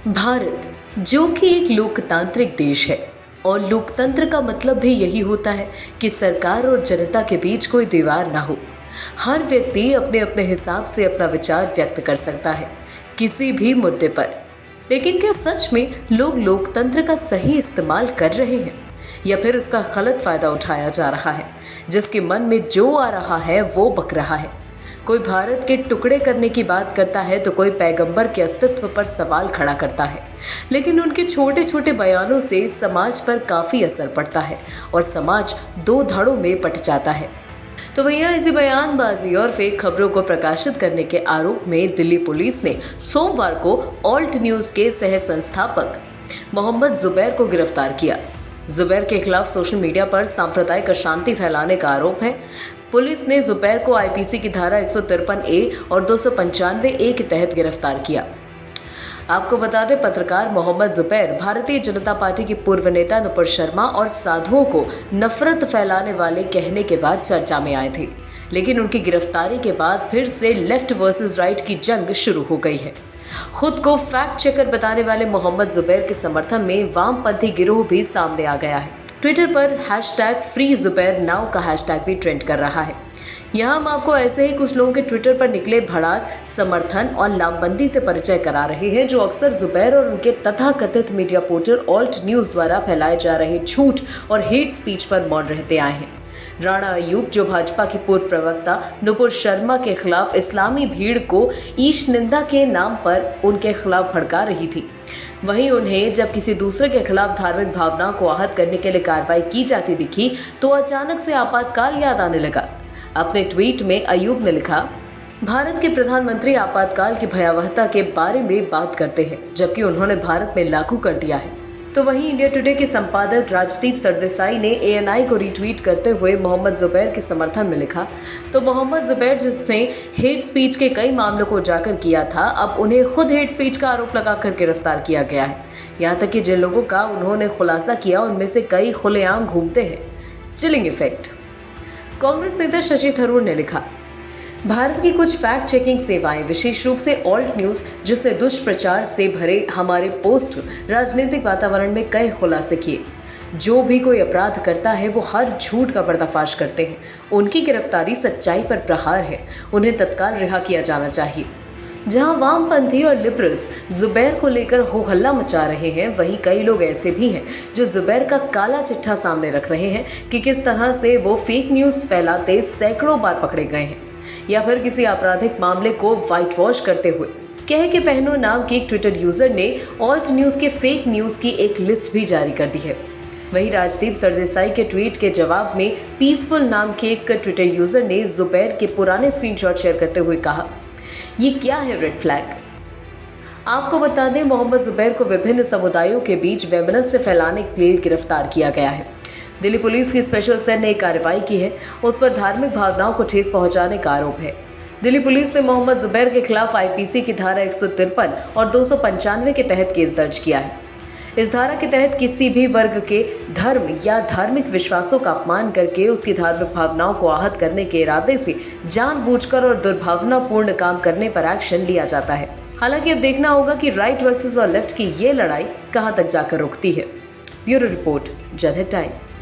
भारत जो कि एक लोकतांत्रिक देश है और लोकतंत्र का मतलब भी यही होता है कि सरकार और जनता के बीच कोई दीवार ना हो। हर व्यक्ति अपने अपने हिसाब से अपना विचार व्यक्त कर सकता है किसी भी मुद्दे पर। लेकिन क्या सच में लोग लोकतंत्र का सही इस्तेमाल कर रहे हैं या फिर इसका गलत फायदा उठाया जा रहा है? जिसके मन में जो आ रहा है वो बक रहा है। कोई भारत के टुकड़े करने की बात करता है तो कोई पैगंबर के अस्तित्व पर सवाल खड़ा करता है। लेकिन उनके छोटे छोटे बयानों से समाज पर काफ़ी असर पड़ता है और समाज दो धड़ों में बंट जाता है। तो भैया इसी बयानबाजी और फेक खबरों को प्रकाशित करने के आरोप में दिल्ली पुलिस ने सोमवार को ऑल्ट न्यूज़ के सह संस्थापक मोहम्मद जुबैर को गिरफ्तार किया। जुबैर के खिलाफ सोशल मीडिया पर सांप्रदायिक अशांति फैलाने का आरोप है। पुलिस ने जुबैर को आईपीसी की धारा 153A और 295A के तहत गिरफ्तार किया। आपको बता दें, पत्रकार मोहम्मद जुबैर भारतीय जनता पार्टी के पूर्व नेता नुपुर शर्मा और साधुओं को नफरत फैलाने वाले कहने के बाद चर्चा में आए थे। लेकिन उनकी गिरफ्तारी के बाद फिर से लेफ्ट वर्सेस राइट की जंग शुरू हो गई है। खुद को फैक्ट चेकर बताने वाले मोहम्मद जुबैर के समर्थन में वामपंथी गिरोह भी सामने आ गया है। ट्विटर पर #FreeZubairNow का हैशटैग भी ट्रेंड कर रहा है। यहाँ हम आपको ऐसे ही कुछ लोगों के ट्विटर पर निकले भड़ास, समर्थन और लामबंदी से परिचय करा रहे हैं, जो अक्सर जुबैर और उनके तथाकथित मीडिया पोर्टल ऑल्ट न्यूज़ द्वारा फैलाए जा रहे झूठ और हेट स्पीच पर मौन रहते आए हैं। राणा अयूब, जो भाजपा की पूर्व प्रवक्ता नुपुर शर्मा के खिलाफ इस्लामी भीड़ को ईश निंदा के नाम पर उनके खिलाफ भड़का रही थी, वहीं उन्हें जब किसी दूसरे के खिलाफ धार्मिक भावनाओं को आहत करने के लिए कार्रवाई की जाती दिखी तो अचानक से आपातकाल याद आने लगा। अपने ट्वीट में अयूब ने लिखा, भारत के प्रधानमंत्री आपातकाल की भयावहता के बारे में बात करते हैं जबकि उन्होंने भारत में लागू कर दिया है। तो वहीं इंडिया टुडे के संपादक राजदीप सरदेसाई ने ANI को रीट्वीट करते हुए मोहम्मद जुबैर के समर्थन में लिखा, तो मोहम्मद जुबैर जिसने हेट स्पीच के कई मामलों को उजागर किया था, अब उन्हें खुद हेट स्पीच का आरोप लगाकर गिरफ्तार किया गया है। यहाँ तक कि जिन लोगों का उन्होंने खुलासा किया उनमें से कई खुलेआम घूमते हैं। Chilling effect. कांग्रेस नेता शशि थरूर ने लिखा, भारत की कुछ फैक्ट चेकिंग सेवाएं, विशेष रूप से ऑल्ट न्यूज़, जिसने दुष्प्रचार से भरे हमारे पोस्ट राजनीतिक वातावरण में कई खुलासे किए। जो भी कोई अपराध करता है वो हर झूठ का पर्दाफाश करते हैं। उनकी गिरफ्तारी सच्चाई पर प्रहार है। उन्हें तत्काल रिहा किया जाना चाहिए। जहां वामपंथी और लिबरल्स जुबैर को लेकर हो हल्ला मचा रहे हैं, वहीं कई लोग ऐसे भी हैं जो जुबैर का काला चिट्ठा सामने रख रहे हैं कि किस तरह से वो फेक न्यूज़ फैलाते सैकड़ों बार पकड़े गए हैं, या फिर किसी आपराधिक मामले को व्हाइट वॉश करते हुए। कह के पहनो नाम के एक ट्विटर यूजर ने ऑल्ट न्यूज़ के फेक न्यूज़ की एक लिस्ट भी जारी कर दी है। वहीं राजदीप सरदेसाई के ट्वीट के जवाब में पीसफुल नाम के एक ट्विटर यूजर ने जुबैर के पुराने स्क्रीनशॉट शेयर करते हुए कहा, ये क्या है रेड फ्लैग। आपको बता दें, मोहम्मद जुबैर को विभिन्न समुदायों के बीच वैमनस्य फैलाने के लिए गिरफ्तार किया गया है। दिल्ली पुलिस की स्पेशल सेल ने एक कार्रवाई की है। उस पर धार्मिक भावनाओं को ठेस पहुंचाने का आरोप है। दिल्ली पुलिस ने मोहम्मद जुबैर के खिलाफ आईपीसी की धारा 153 और 295 के तहत केस दर्ज किया है। इस धारा के तहत किसी भी वर्ग के धर्म या धार्मिक विश्वासों का अपमान करके उसकी धार्मिक भावनाओं को आहत करने के इरादे से जानबूझकर और दुर्भावनापूर्ण काम करने पर एक्शन लिया जाता है। हालांकि अब देखना होगा कि राइट वर्सेस और लेफ्ट की ये लड़ाई कहां तक जाकर रुकती है। ब्यूरो रिपोर्ट, जनहित टाइम्स।